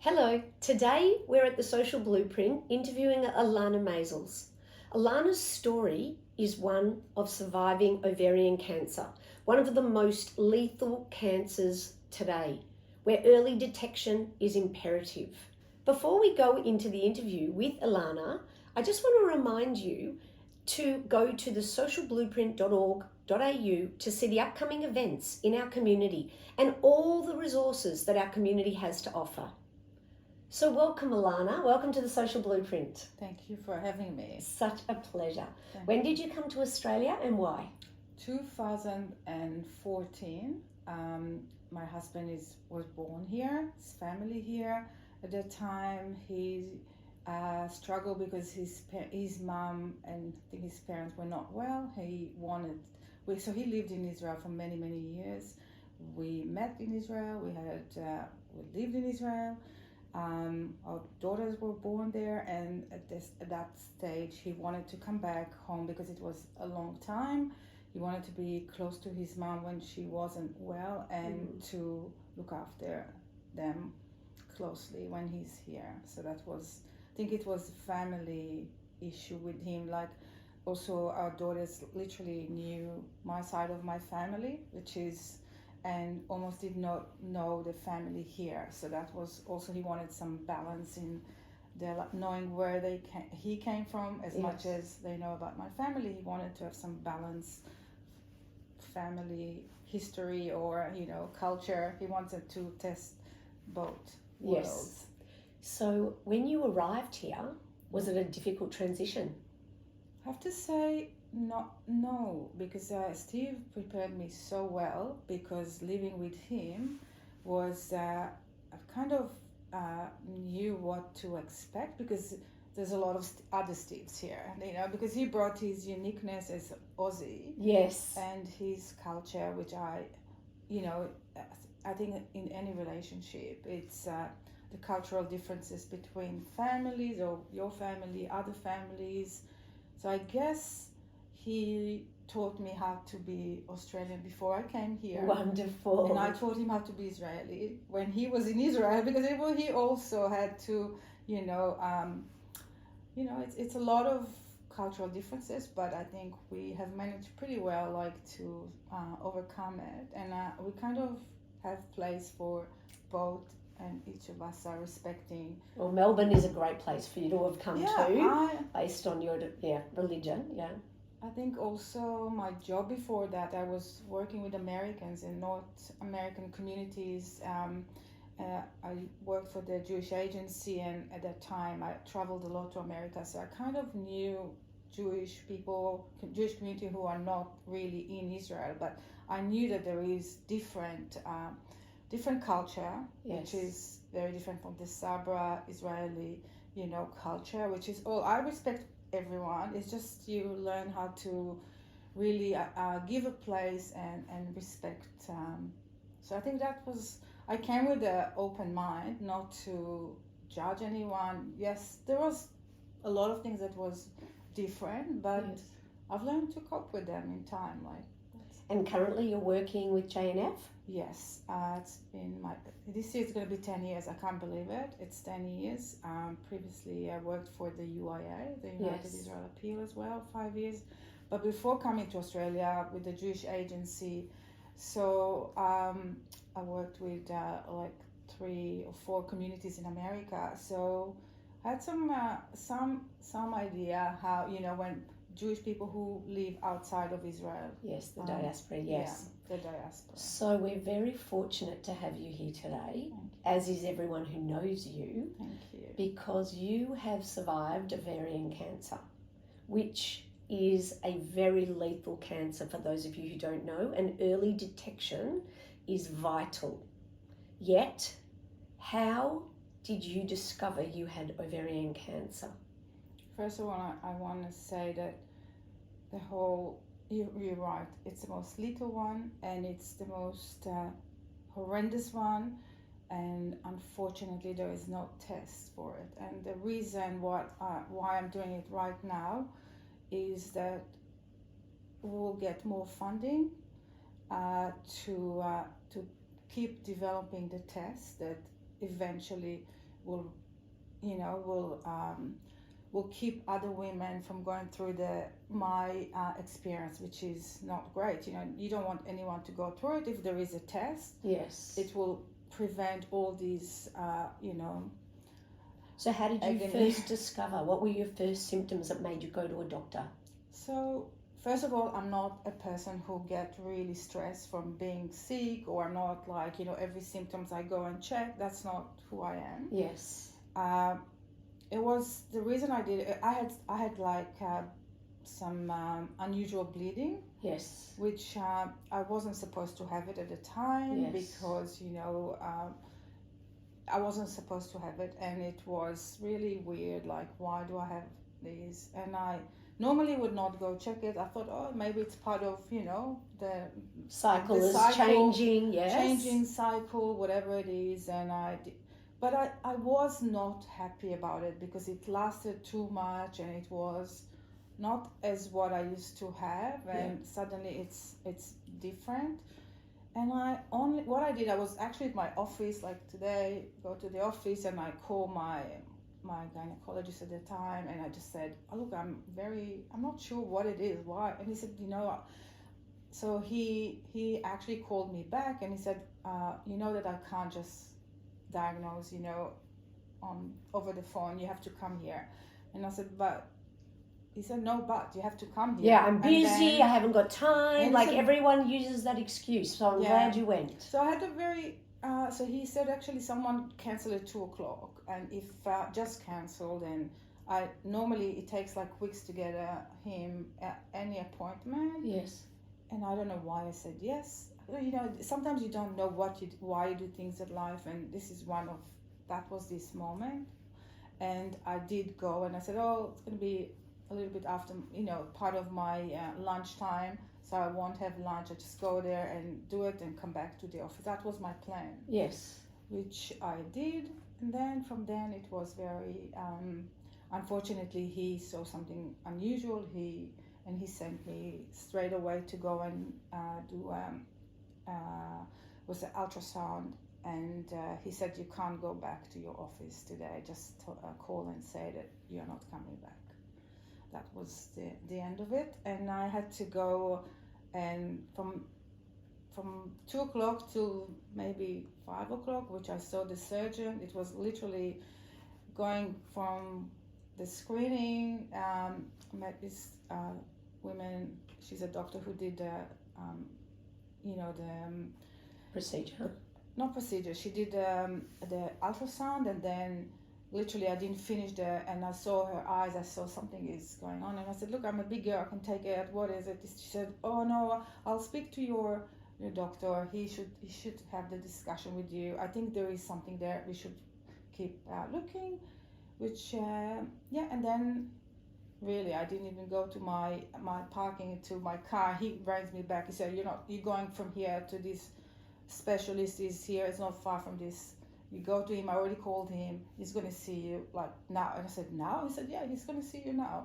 Hello, today we're at the Social Blueprint interviewing Ilana Maizel. Ilana's story is one of surviving ovarian cancer, one of the most lethal cancers today, where early detection is imperative. Before we go into the interview with Ilana, I just want to remind you to go to the socialblueprint.org.au to see the upcoming events in our community and all the resources that our community has to offer. So welcome, Ilana. Welcome to the Social Blueprint. Thank you for having me. Such a pleasure. When did you come to Australia and why? 2014. My husband was born here, his family here. At that time, he struggled because his mom and I think his parents were not well. So he lived in Israel for many, many years. We met in Israel. We lived in Israel. Our daughters were born there, and at that stage he wanted to come back home because it was a long time. He wanted to be close to his mom when she wasn't well and to look after them closely when he's here. So I think it was a family issue with him. Like, also our daughters literally knew my side of my family, and almost did not know the family here. So that was also, he wanted some balance in knowing where he came from as much as they know about my family. He wanted to have some balance, family history or culture. He wanted to test both worlds. Yes. So when you arrived here, was it a difficult transition? I have to say no, because Steve prepared me so well, because living with him was I kind of knew what to expect, because there's a lot of other Steves here, because he brought his uniqueness as Aussie, yes, and his culture, which I think in any relationship, it's the cultural differences between families, or your family, other families. So I guess he taught me how to be Australian before I came here. Wonderful. And I taught him how to be Israeli when he was in Israel, because he also had to, it's a lot of cultural differences, but I think we have managed pretty well, to overcome it. And we kind of have place for both, and each of us are respecting. Well, Melbourne is a great place for you to have come to, based on your religion. Yeah. I think also my job before that, I was working with Americans in North American communities. I worked for the Jewish Agency, and at that time I traveled a lot to America, so I kind of knew Jewish community who are not really in Israel, but I knew that there is different culture, which is very different from the Sabra Israeli, culture, which is all. I respect everyone. It's just you learn how to really give a place and respect. So I think I came with an open mind, not to judge anyone. Yes, there was a lot of things that was different, but I've learned to cope with them in time. And currently you're working with JNF? Yes, it's been this year it's going to be 10 years. I can't believe it. It's 10 years. Previously I worked for the UIA, the United Israel Appeal, as well, 5 years. But before coming to Australia with the Jewish Agency, so I worked with 3 or 4 communities in America. So I had some idea how, when Jewish people who live outside of Israel. Yes, the diaspora, yes. Yeah, the diaspora. So we're very fortunate to have you here today, as is everyone who knows you. Thank you. Because you have survived ovarian cancer, which is a very lethal cancer for those of you who don't know, and early detection is vital. Yet, how did you discover you had ovarian cancer? First of all, I want to say that you're right, it's the most lethal one, and it's the most horrendous one, and unfortunately there is no test for it. And the reason why I'm doing it right now is that we'll get more funding to keep developing the test that eventually will will keep other women from going through my experience, which is not great. You don't want anyone to go through it. If there is a test, Yes. it will prevent all these, So how did you agony. first discover? What were your first symptoms that made you go to a doctor? So first of all, I'm not a person who get really stressed from being sick, or I'm not like, every symptoms I go and check. That's not who I am. Yes. It was the reason I did it. I had like some unusual bleeding, Yes. which I wasn't supposed to have it at the time. Yes. Because I wasn't supposed to have it, and it was really weird. Like, why do I have these? And I normally would not go check it. I thought, oh, maybe it's part of the Cycle the is cycle, changing. Yes. changing cycle, whatever it is. And but I was not happy about it, because it lasted too much, and it was not as what I used to have, and suddenly it's different. And what I did, I was actually at my office, like today, go to the office, and I call my gynecologist at the time, and I just said, oh, look, I'm not sure what it is, why. And he said, so he actually called me back, and he said, that I can't just diagnose, over the phone. You have to come here. And I said, but he said, no, but you have to come here. Yeah, I'm busy. I haven't got time. Like, said, everyone uses that excuse. So I'm glad you went. So I had a very. So he said, actually, someone canceled at 2:00, and if just canceled, and normally it takes like weeks to get him any appointment. Yes. And I don't know why I said yes. Sometimes you don't know why you do things in life, and this is that was this moment. And I did go, and I said, oh, it's going to be a little bit after, part of my lunchtime, so I won't have lunch. I just go there and do it and come back to the office. That was my plan. Yes. Which I did, and then from then it was very, unfortunately, he saw something unusual. He sent me straight away to go and do was an ultrasound, and he said, you can't go back to your office today. Just call and say that you're not coming back. That was the end of it, and I had to go, and from 2:00 to maybe 5:00, which I saw the surgeon. It was literally going from the screening. I met this woman. She's a doctor who did the procedure. Not procedure. She did the ultrasound, and then literally I didn't finish and I saw her eyes. I saw something is going on, and I said, look, I'm a big girl, I can take it. What is it? She said, oh no, I'll speak to your doctor. He should have the discussion with you. I think there is something there. We should keep looking. Which and then really I didn't even go to my parking to my car. He brings me back. He said, you're going from here to this specialist is here. It's not far from this. You go to him. I already called him. He's going to see you like now. And I said, now? He said, yeah, he's going to see you now.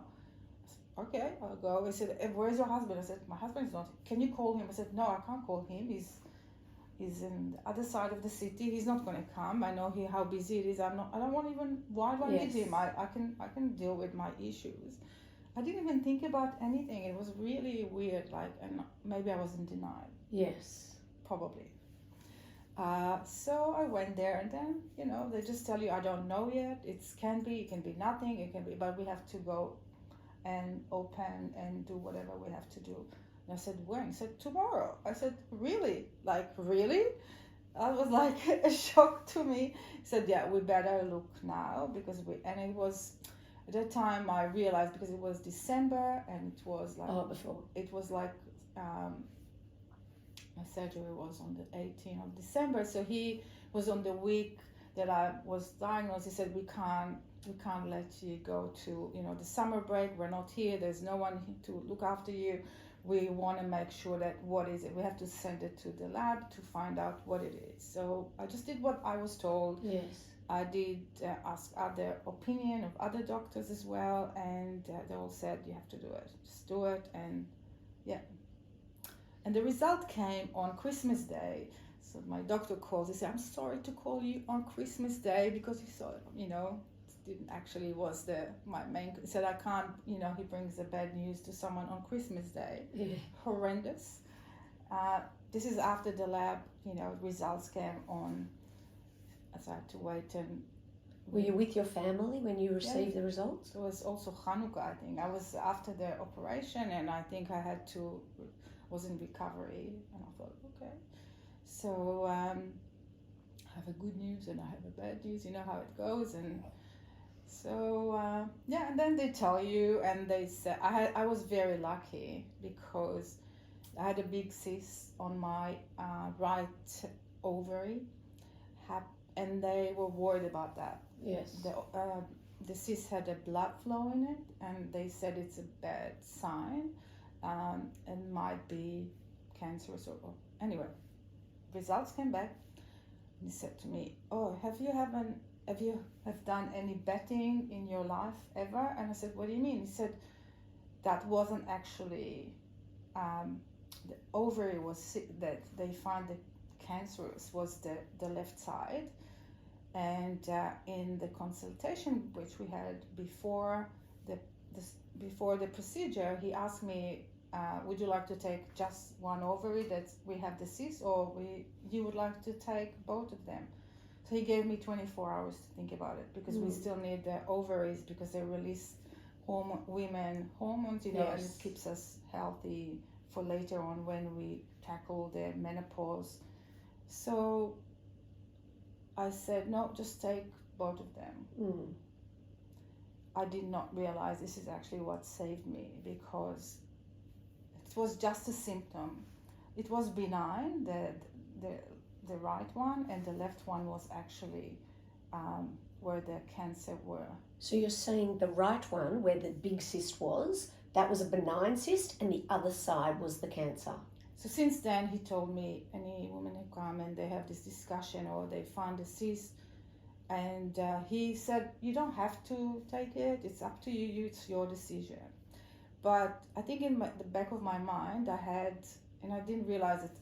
I said, okay, I'll go. He said, where's your husband? I said, my husband is not. Can you call him? I said, no, I can't call him. He's in the other side of the city. He's not going to come. I know how busy it is. I don't want even. Why do I need him? I can deal with my issues. I didn't even think about anything. It was really weird. Like, and maybe I was in denial. Yes, probably. So I went there, and then they just tell you, I don't know yet. It can be nothing. It can be, but we have to go and open and do whatever we have to do. And I said, when? He said, tomorrow. I said, really? Like, really? That was like a shock to me. He said, yeah, we better look now, because and it was, at that time I realized, because it was December, and it was like, it was like, my surgery was on the 18th of December. So he was on the week that I was diagnosed. He said, we can't let you go to, the summer break. We're not here. There's no one to look after you. We want to make sure that what is it? We have to send it to the lab to find out what it is. So I just did what I was told. Yes. I did ask other opinion of other doctors as well, and they all said, you have to do it. Just do it, and yeah. And the result came on Christmas Day. So my doctor calls. He said, "I'm sorry to call you on Christmas Day because he saw, didn't actually was my main." He said, "I can't, he brings the bad news to someone on Christmas Day." Yeah. Horrendous. This is after the lab, results came on. So I had to wait and. Were you with your family when you received the results? It was also Hanukkah, I think. I was after the operation, and I think I was in recovery, and I thought, okay. So I have a good news and I have a bad news, you know how it goes. And so, and then they tell you, and they said, I was very lucky because I had a big cyst on my right ovary, and they were worried about that. Yes. The cyst had a blood flow in it, and they said it's a bad sign, and might be cancerous or anyway. Results came back. He said to me, "Oh, have you done any betting in your life ever?" And I said, "What do you mean?" He said, "That wasn't actually the ovary was sick, that they find the cancerous was the left side." And in the consultation which we had before the procedure, he asked me, "Would you like to take just one ovary that we have the cyst, or you would like to take both of them?" So he gave me 24 hours to think about it, because we still need the ovaries because they release women hormones, and it keeps us healthy for later on when we tackle the menopause. So I said, "No, just take both of them." I did not realize this is actually what saved me, because it was just a symptom. It was benign, the right one, and the left one was actually where the cancer were. So you're saying the right one, where the big cyst was, that was a benign cyst, and the other side was the cancer? So since then, he told me any women who come and they have this discussion or they find a cyst, and he said, "You don't have to take it. It's up to you. It's your decision." But I think in the back of my mind, I had, and I didn't realize it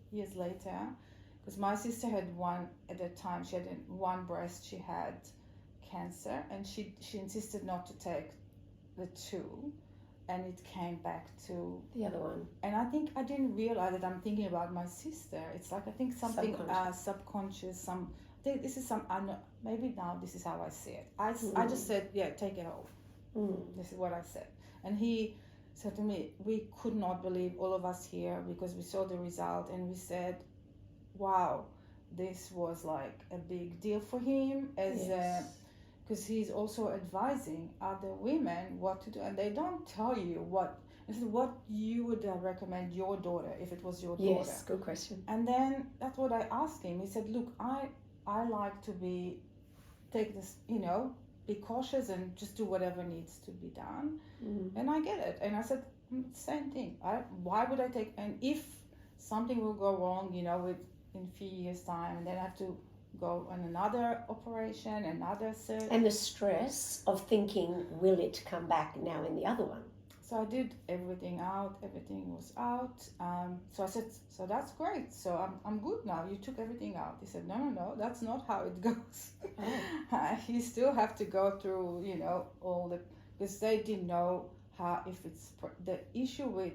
years later, because my sister had one at the time. She had one breast. She had cancer, and she insisted not to take the two. And it came back to the other one. And I think I didn't realize that I'm thinking about my sister. It's like, I think something subconscious. I think this is I know, maybe now this is how I see it. I just said, "Yeah, take it all." This is what I said. And he said to me, we could not believe, all of us here, because we saw the result, and we said, "Wow, this was like a big deal for him," because he's also advising other women what to do, and they don't tell you what you would recommend your daughter if it was your daughter. Yes, good question. And then that's what I asked him. He said, "Look, I like to take this, be cautious and just do whatever needs to be done." And I get it. And I said, same thing. Why would I take? And if something will go wrong, in a few years' time, and then I have to go on another operation, another surgery. And the stress of thinking, will it come back now in the other one? So I did everything out. Everything was out. So I said, "So that's great. So I'm good now. You took everything out." He said, No, that's not how it goes. You still have to go through, all the, because they didn't know if it's the issue with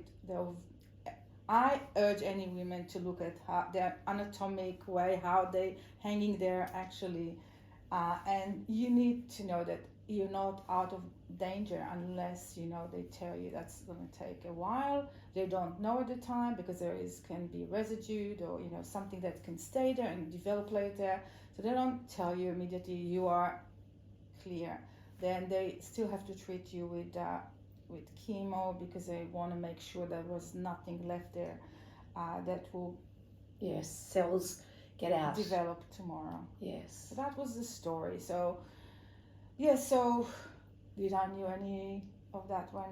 I urge any women to look at how their anatomic way, how they hanging there actually, and you need to know that you're not out of danger unless they tell you that's going to take a while. They don't know at the time, because can be residue or something that can stay there and develop later. So they don't tell you immediately you are clear. Then they still have to treat you with chemo, because they want to make sure there was nothing left there that will cells get out, develop tomorrow. Yes. So that was the story. So so did I knew any of that when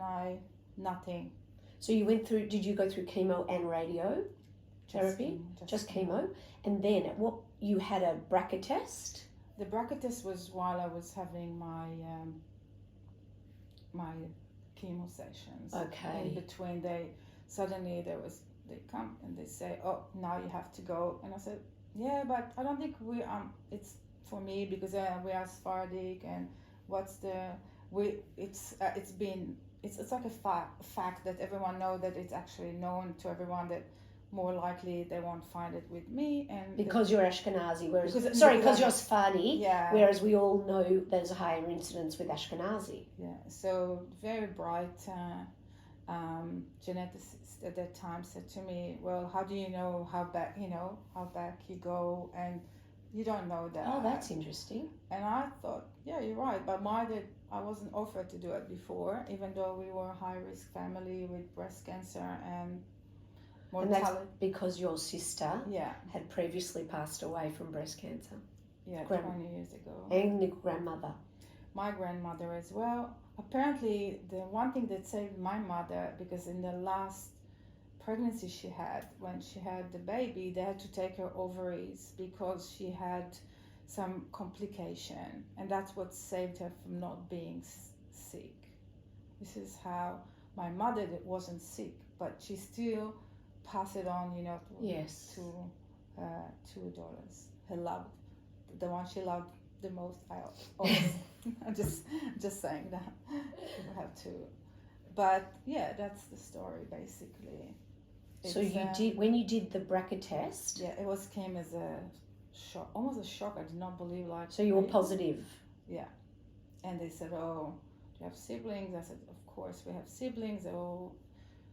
nothing. So you went through, did you go through chemo and radio therapy? Just chemo. And then you had a BRCA test? The BRCA test was while I was having my chemo sessions. Okay. In between, suddenly there was they come and they say, oh, now you have to go. And I said, yeah, but I don't think it's for me, because we are Sephardic, and it's like a fact that everyone know, that it's actually known to everyone that more likely they won't find it with me, and because you're Ashkenazi, whereas because you're Sephardi, yeah, whereas we all know there's a higher incidence with Ashkenazi. Yeah, so very bright geneticist at that time said to me, well, how do you know how back you go, and you don't know that. Oh, that's interesting. And I thought, yeah, you're right, but I wasn't offered to do it before, even though we were a high-risk family with breast cancer and mortality. And that's because your sister Yeah. had previously passed away from breast cancer. Yeah, 20 years ago. And the grandmother. My grandmother as well. Apparently, the one thing that saved my mother, because in the last pregnancy she had, when she had the baby, they had to take her ovaries because she had some complication, and that's what saved her from not being sick. This is how my mother wasn't sick, but she still passed it on, Yes. to two daughters. Her love, the one she loved the most. I'm just saying that. You have to, but yeah, that's the story basically. So you did, when you did the BRCA test? Yeah, it came as a shock, almost a shock. I did not believe, like. So you were positive? Yeah, and they said, "Oh, do you have siblings?" I said, "Of course we have siblings." Oh,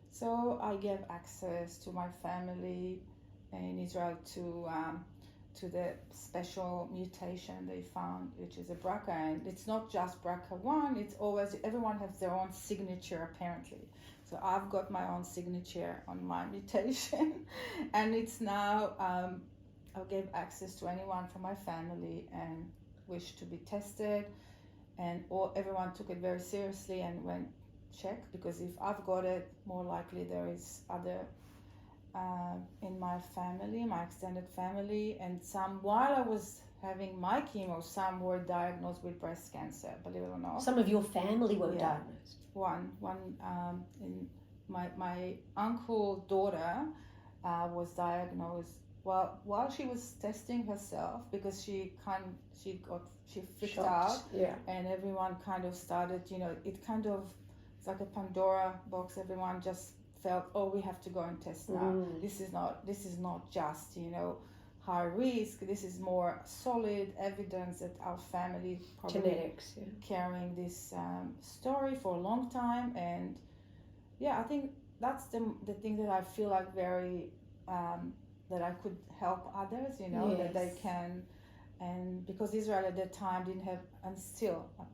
so I gave access to my family in Israel to the special mutation they found, which is a BRCA, and it's not just BRCA1. It's always, everyone has their own signature apparently. So I've got my own signature on my mutation, and it's now I gave access to anyone from my family and wished to be tested, and everyone took it very seriously and went check, because if I've got it, more likely there is other in my family, my extended family, and some, while I was having my chemo, some were diagnosed with breast cancer, believe it or not. Some of your family were diagnosed? One in my uncle daughter was diagnosed while she was testing herself, because she freaked Shocked. out, yeah, and everyone kind of started, it's like a Pandora box. Everyone just felt, oh, we have to go and test now. This is not just high risk. This is more solid evidence that our family probably genetics, carrying this story for a long time. And I think that's the thing that I feel like very that I could help others, Yes. that they can. And because Israel at that time didn't have,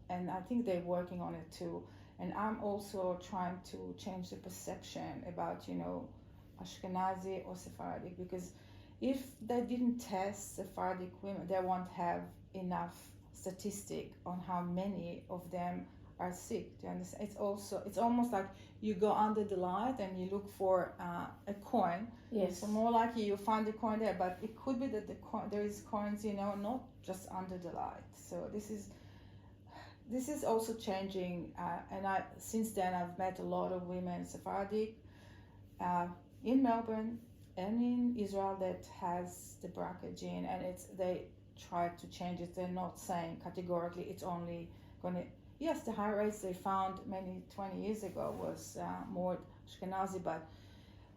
and I think they're working on it too. And I'm also trying to change the perception about, Ashkenazi or Sephardic, because if they didn't test Sephardic women, they won't have enough statistic on how many of them are sick. Do you understand? It's almost like you go under the light and you look for a coin. Yes. So more likely you find the coin there, but it could be that there is coins, not just under the light. So this is also changing, and since then I've met a lot of women Sephardic in Melbourne and in Israel that has the BRCA gene, and they try to change it. They're not saying categorically it's only going to. Yes, the high rates they found 20 years ago was more Ashkenazi, but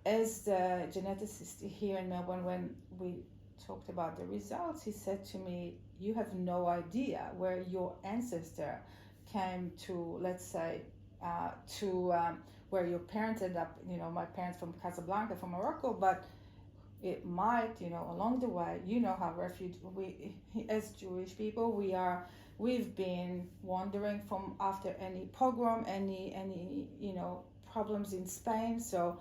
as the geneticist here in Melbourne, when we talked about the results, he said to me, you have no idea where your ancestor came to, let's say, where your parents ended up, my parents from Casablanca, from Morocco, but it might, along the way, how we, as Jewish people, we've been wandering from after any pogrom, any problems in Spain. So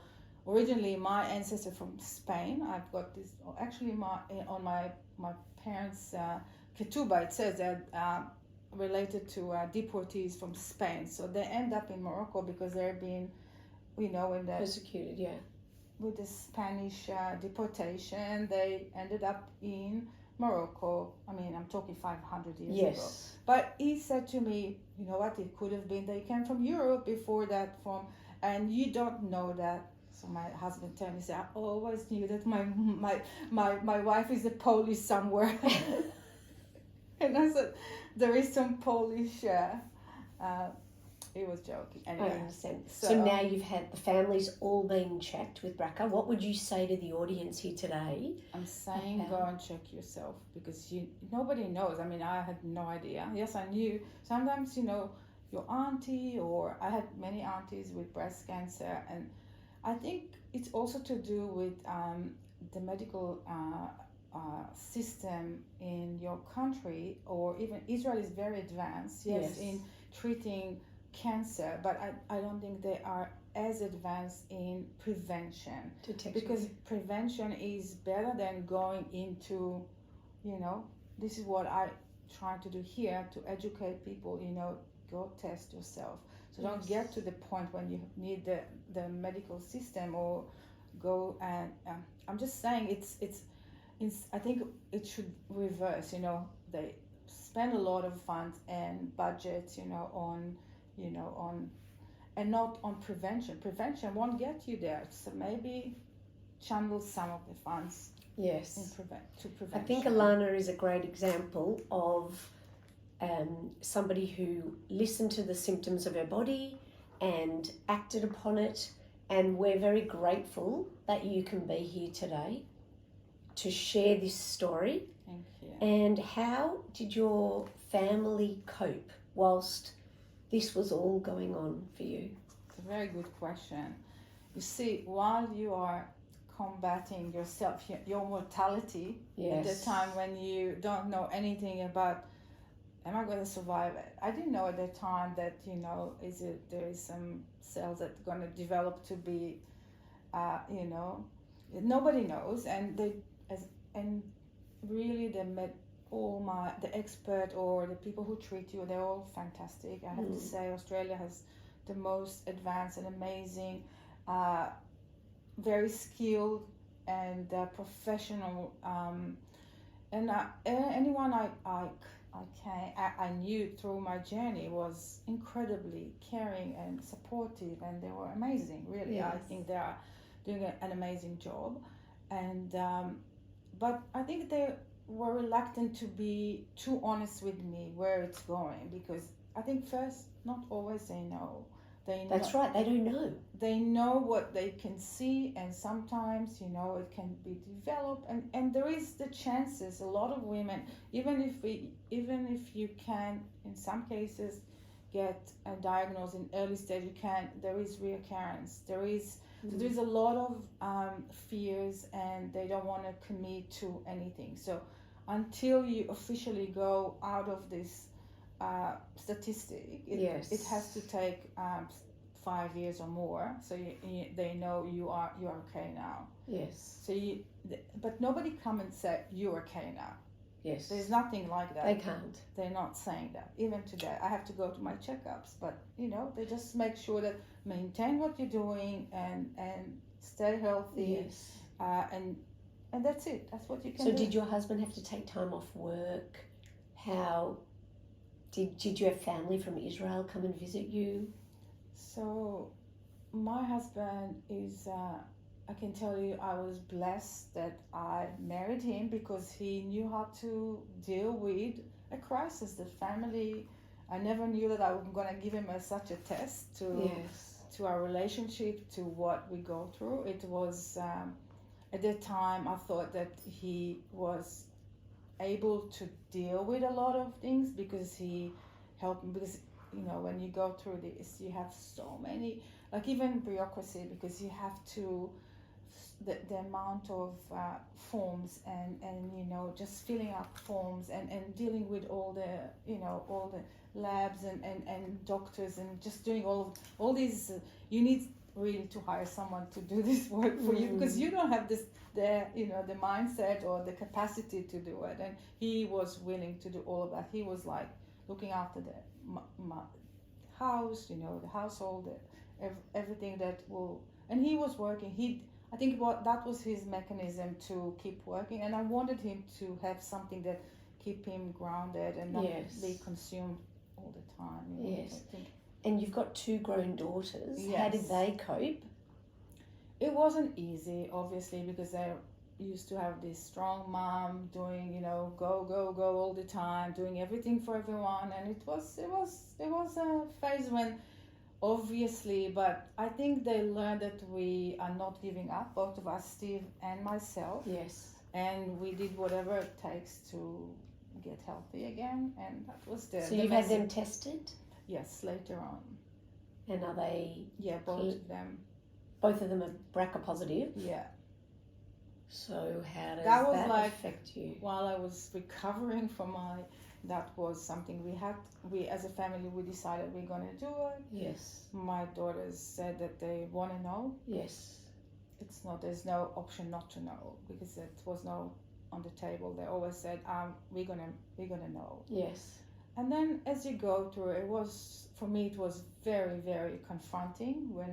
originally my ancestor from Spain, I've got this, actually on my parents' ketubah, it says that related to deportees from Spain. So they end up in Morocco because they're being, in the persecuted, with the Spanish deportation. They ended up in Morocco. I mean, I'm talking 500 years ago. But he said to me, you know what, it could have been they came from Europe before that, and you don't know that. So my husband told me, he said, I always knew that my wife is a Polish somewhere. And I said, there is some Polish. He was joking. Anyway, I understand. So now you've had the families all been checked with BRCA. What would you say to the audience here today? I'm saying go and check yourself, because nobody knows. I mean, I had no idea. Yes, I knew. Sometimes, your auntie, or I had many aunties with breast cancer, and I think it's also to do with the medical system in your country, or even Israel is very advanced, yes. In treating cancer, but I don't think they are as advanced in prevention. Because prevention is better than going into, this is what I try to do here, to educate people, go test yourself. So don't get to the point when you need the medical system, or go and I'm just saying it's I think it should reverse. They spend a lot of funds and budgets, on and not on prevention. Prevention won't get you there. So maybe channel some of the funds. Yes. To prevention. I think Ilana is a great example of somebody who listened to the symptoms of her body and acted upon it, and we're very grateful that you can be here today to share this story. Thank you. And how did your family cope whilst this was all going on for you? It's a very good question. You see, while you are combating yourself, your mortality, at the time when you don't know anything about, am I going to survive it? I didn't know at the time that, there is some cells that are going to develop to be, nobody knows. And really the expert or the people who treat you, they're all fantastic. I have to say, Australia has the most advanced and amazing, very skilled and professional, and anyone I knew through my journey was incredibly caring and supportive, and they were amazing, really. I think they are doing an amazing job, and but I think they were reluctant to be too honest with me where it's going, because I think first, not always they know. That's right, they don't know. They know what they can see, and sometimes, it can be developed, and there is the chances. A lot of women, even if you can, in some cases, get diagnosed in early stage, there is reoccurrence. There is a lot of fears, and they don't want to commit to anything. So until you officially go out of this statistic, it has to take 5 years or more, so they know you are okay now. Yes. So but nobody come and say you're okay now. Yes. There's nothing like that. They can't. They're not saying that. Even today, I have to go to my checkups, but they just make sure that maintain what you're doing and stay healthy. Yes. And that's it. That's what you can do. do. So did your husband have to take time off work? How did you have family from Israel come and visit you? So my husband is, I can tell you, I was blessed that I married him, because he knew how to deal with a crisis. The family, I never knew that I was going to give him such a test to our relationship, to what we go through. It was, at that time, I thought that he was able to deal with a lot of things, because he helped me. Because when you go through this, you have so many, like even bureaucracy, because you have to, the amount of forms and just filling up forms and dealing with all the labs and doctors, and just doing all these, you need really to hire someone to do this work for you, because you don't have the mindset or the capacity to do it. And he was willing to do all of that. He was like looking after the house, the household, everything that will, and he was working. I think that was his mechanism to keep working, and I wanted him to have something that keep him grounded and not be consumed all the time. Yes. And you've got 2 grown daughters. Yes. How did they cope? It wasn't easy, obviously, because I used to have this strong mom doing, go, go, go all the time, doing everything for everyone, and it was a phase when, obviously, but I think they learned that we are not giving up, both of us, Steve and myself, Yes. and we did whatever it takes to get healthy again, and that was the. So the you've had message. them tested, Yes, later on. and are they? Yeah, both of them. Both of them are BRCA positive. Yeah. So how does That was that like affect you? while I was recovering from that was something we as a family, we decided we're going to do it. Yes. My daughters said that they want to know. Yes. There's no option not to know, because it was no on the table. They always said, we're gonna know. Yes. And then as you go through, for me it was very, very confronting when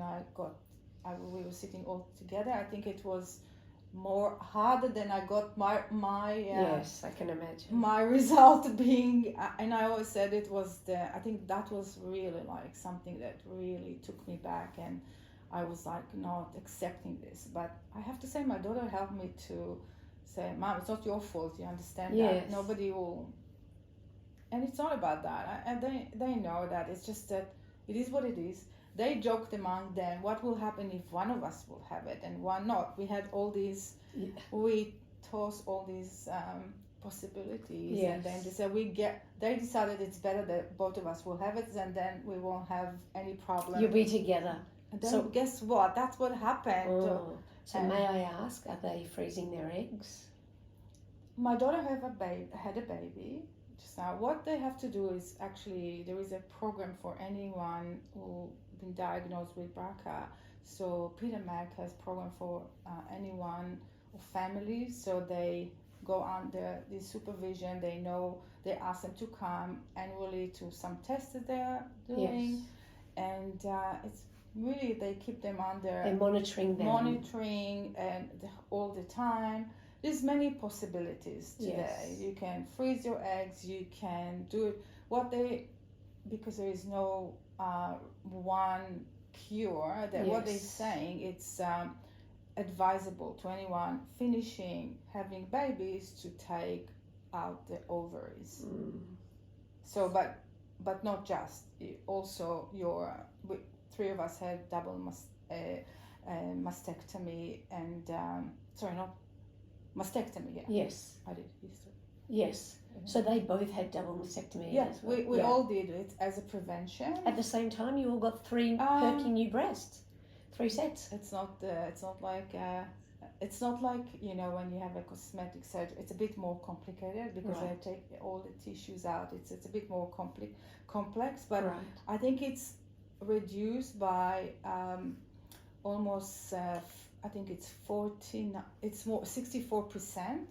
we were sitting all together. I think it was more harder than I got my Yes, I can imagine. my result being, and I always said I think that was really like something that really took me back, and I was like not accepting this. But I have to say, my daughter helped me to say, Mom, it's not your fault, you understand Yes. that nobody will, and it's not about that, and they know that. It's just that it is what it is. They joked among them, what will happen if one of us will have it and one not? We had all these, we tossed all these possibilities, Yes. and then they decided it's better that both of us will have it, and then we won't have any problem. You'll be together. And then So guess what? That's what happened. Oh. So may I ask, are they freezing their eggs? My daughter had a baby. Now, what they have to do is actually, there is a program for anyone who been diagnosed with BRCA. So Peter Mac has a program for anyone or families. So they go under the supervision. They ask them to come annually to some tests that they're doing. Yes. And it's really, they keep them under. They're monitoring them. And all the time. There's many possibilities today. Yes. You can freeze your eggs. You can do it. Because there is no one cure. What they're saying, it's advisable to anyone finishing having babies to take out the ovaries. So, but not just. Also, three of us had double mastectomy and mastectomy, yeah. Yes. I did history. Yes. So they both had double mastectomy. Yeah, as well. we all did it as a prevention. At the same time, you all got 3 perky new breasts, 3 sets. It's not like when you have a cosmetic surgery. It's a bit more complicated because they take all the tissues out. It's a bit more complex, but I think it's reduced by almost. I think it's 64%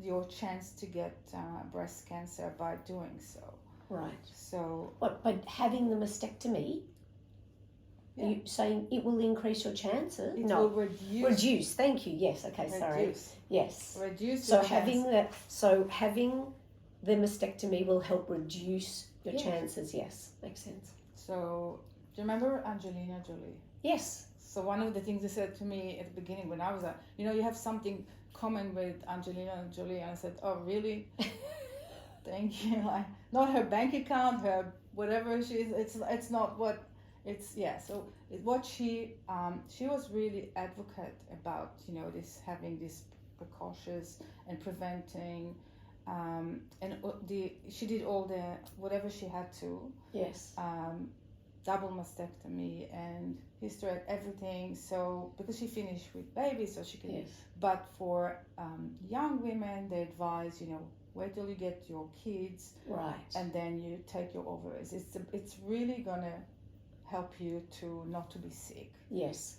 your chance to get breast cancer by doing so. Right. So. What? But having the mastectomy, are you saying it will increase your chances? It will reduce. Reduce. Thank you. Yes. Okay. Reduce. Sorry. Yes. Reduce. So having the mastectomy will help reduce your chances. Yes. Makes sense. So do you remember Angelina Jolie? Yes. So one of the things they said to me at the beginning when I was you have something common with Angelina Jolie, and I said, oh really? Thank you. Like, not her bank account, her whatever it's not what it's So what she was really advocate about having this precautions and preventing she did all the whatever she had to. Yes. Double mastectomy and hysterectomy, everything. So because she finished with babies, so she can. Yes. But for young women, they advise wait till you get your kids, right, and then you take your ovaries. It's really gonna help you not to be sick. Yes.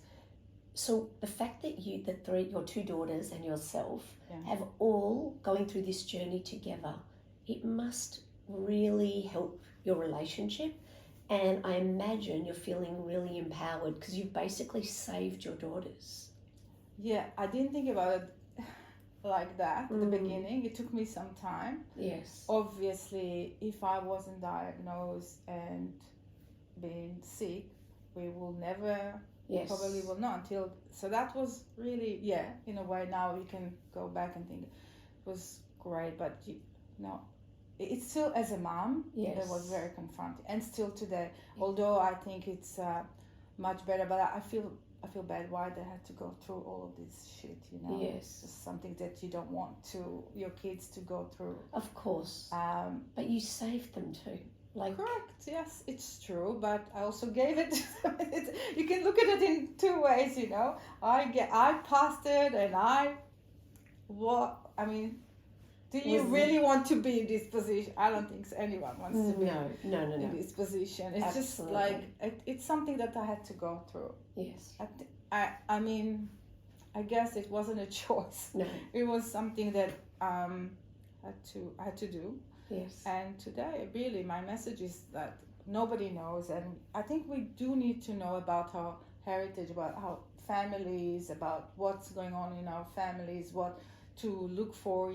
So the fact that your 2 daughters and yourself have all going through this journey together, it must really help your relationship. And I imagine you're feeling really empowered because you've basically saved your daughters. Yeah, I didn't think about it like that at the beginning. It took me some time. Yes. Obviously, if I wasn't diagnosed and being sick, we will never Yes. Probably will not until. So that was really, in a way now you can go back and think it was great, but no, it's still, as a mom, Yes. it was very confronting, and still today. Although I think it's much better, but I feel bad why they had to go through all of this shit. Yes. It's just something that you don't want your kids to go through. Of course. But you saved them too. Correct. Yes, it's true. But I also gave it. You can look at it in two ways. I passed it, and do you really want to be in this position? I don't think anyone wants to be in this position. It's Absolutely. just like it's something that I had to go through. Yes. I guess it wasn't a choice. No. It was something that I had to do. Yes. And today, really, my message is that nobody knows, and I think we do need to know about our heritage, about our families, about what's going on in our families, what to look for,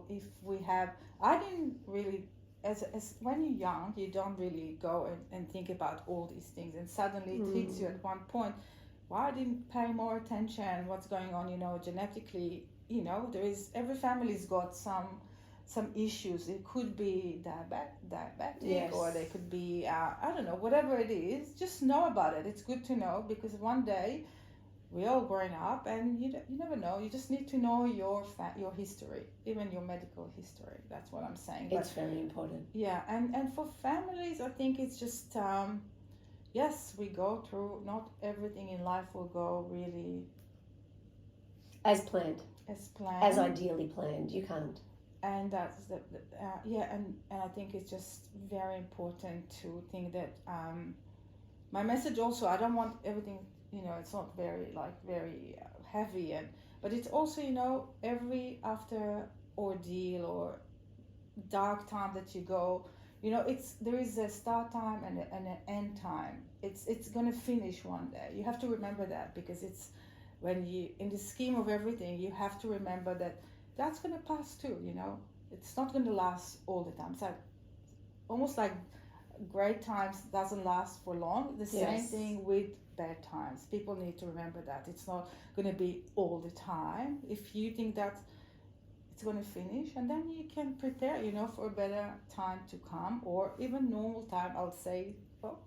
if we have. I didn't really, as when you're young, you don't really go and think about all these things, and suddenly it hits you at one point. Why I didn't pay more attention? What's going on? Genetically, every family's got some issues. It could be diabetic, yes. Or they could be I don't know, whatever it is. Just know about it. It's good to know, because one day we're all growing up, and you never know. You just need to know your history, even your medical history. That's what I'm saying. It's very important. Yeah, and for families, I think it's just yes, we go through. Not everything in life will go really as planned, as ideally planned. You can't. And that's and I think it's just very important to think that my message also, I don't want everything, it's not very heavy, but it's also, every after ordeal or dark time that you go, there is a start time and an end time. It's going to finish one day. You have to remember that, because it's when you, in the scheme of everything, you have to remember that that's going to pass too. It's not going to last all the time. It's like almost like great times doesn't last for long. The same thing with bad times. People need to remember that it's not going to be all the time. If you think that it's going to finish, and then you can prepare, for a better time to come, or even normal time. I would say,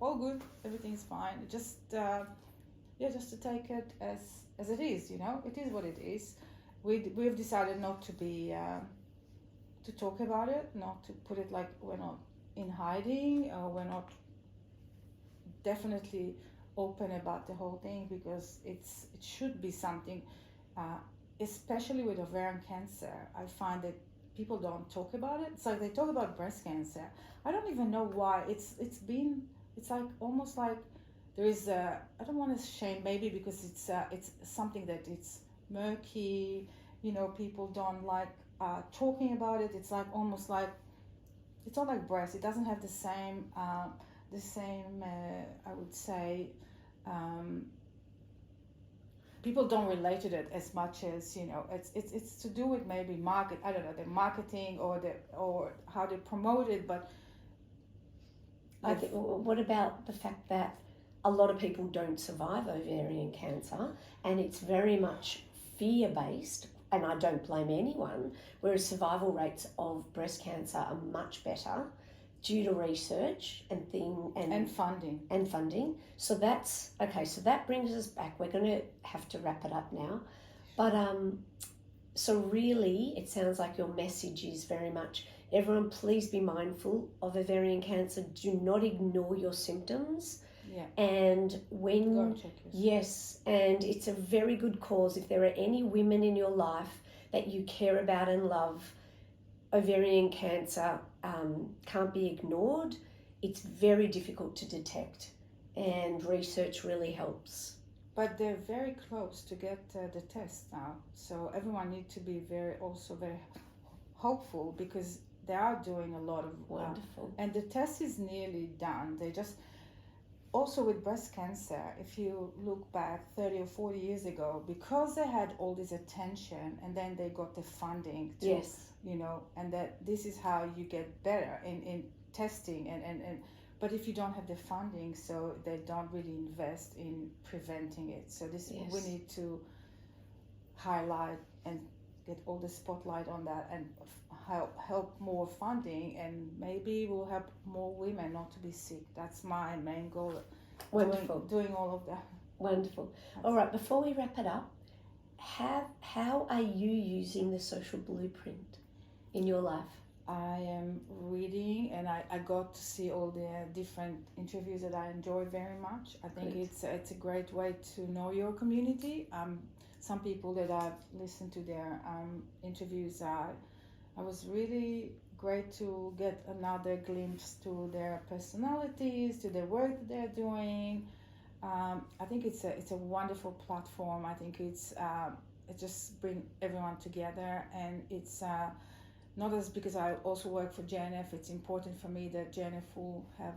all good, everything's fine. Just just to take it as it is. It is what it is. We've decided not to be to talk about it, not to put it like we're not in hiding, or we're not definitely open about the whole thing, because it should be something, especially with ovarian cancer. I find that people don't talk about it. It's like they talk about breast cancer. I don't even know why. It's like almost like there is I don't want to shame, maybe because it's something that it's murky, people don't like talking about it. It's like almost like, it's not like breast. It doesn't have the same I would say, people don't relate to it as much as, it's to do with maybe the marketing or how they promote it. But I think, what about the fact that a lot of people don't survive ovarian cancer, and it's very much fear-based, and I don't blame anyone, whereas survival rates of breast cancer are much better due to research and funding. So that's okay. So that brings us back. We're going to have to wrap it up now, but so really, it sounds like your message is very much, everyone, please be mindful of ovarian cancer. Do not ignore your symptoms. Yeah. And when yes, and it's a very good cause. If there are any women in your life that you care about and love, ovarian cancer can't be ignored. It's very difficult to detect, and research really helps. But they're very close to get the test now, so everyone needs to be very hopeful, because they are doing a lot of wonderful, and the test is nearly done. They just also with breast cancer, if you look back 30 or 40 years ago, because they had all this attention, and then they got the funding to, yes, and that this is how you get better in testing and but if you don't have the funding, so they don't really invest in preventing it. So this Yes. we need to highlight and get all the spotlight on that, and help more funding, and maybe we'll help more women not to be sick. That's my main goal. Wonderful. Doing all of that. Wonderful. All right, before we wrap it up, how are you using the social blueprint in your life? I am reading, and I got to see all the different interviews that I enjoy very much. I think Good. it's a great way to know your community. Some people that I've listened to their interviews, I was really great to get another glimpse to their personalities, to the work that they're doing. I think it's a wonderful platform. I think it just bring everyone together, and it's not as because I also work for JNF. It's important for me that JNF will have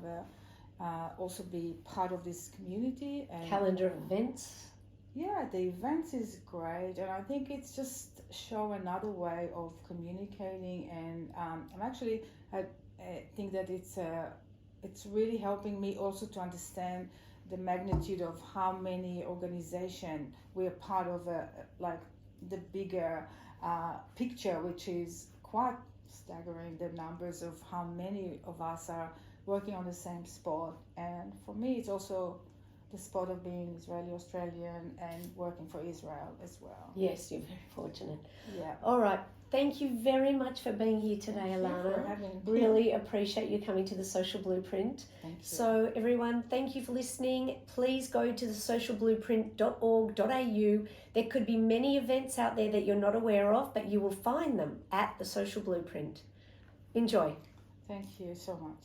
also be part of this community. And Calendar of events. yeah, the events is great, and I think it's just show another way of communicating. And I think that it's really helping me also to understand the magnitude of how many organizations we're part of, like the bigger picture, which is quite staggering, the numbers of how many of us are working on the same spot. And for me, it's also the spot of being Israeli Australian and working for Israel as well. Yes, you're very fortunate. Yeah. All right. Thank you very much for being here today, Thank you Ilana. for having me. Really appreciate you coming to the Social Blueprint. Thank you. So everyone, thank you for listening. Please go to the socialblueprint.org.au. There could be many events out there that you're not aware of, but you will find them at the Social Blueprint. Enjoy. Thank you so much.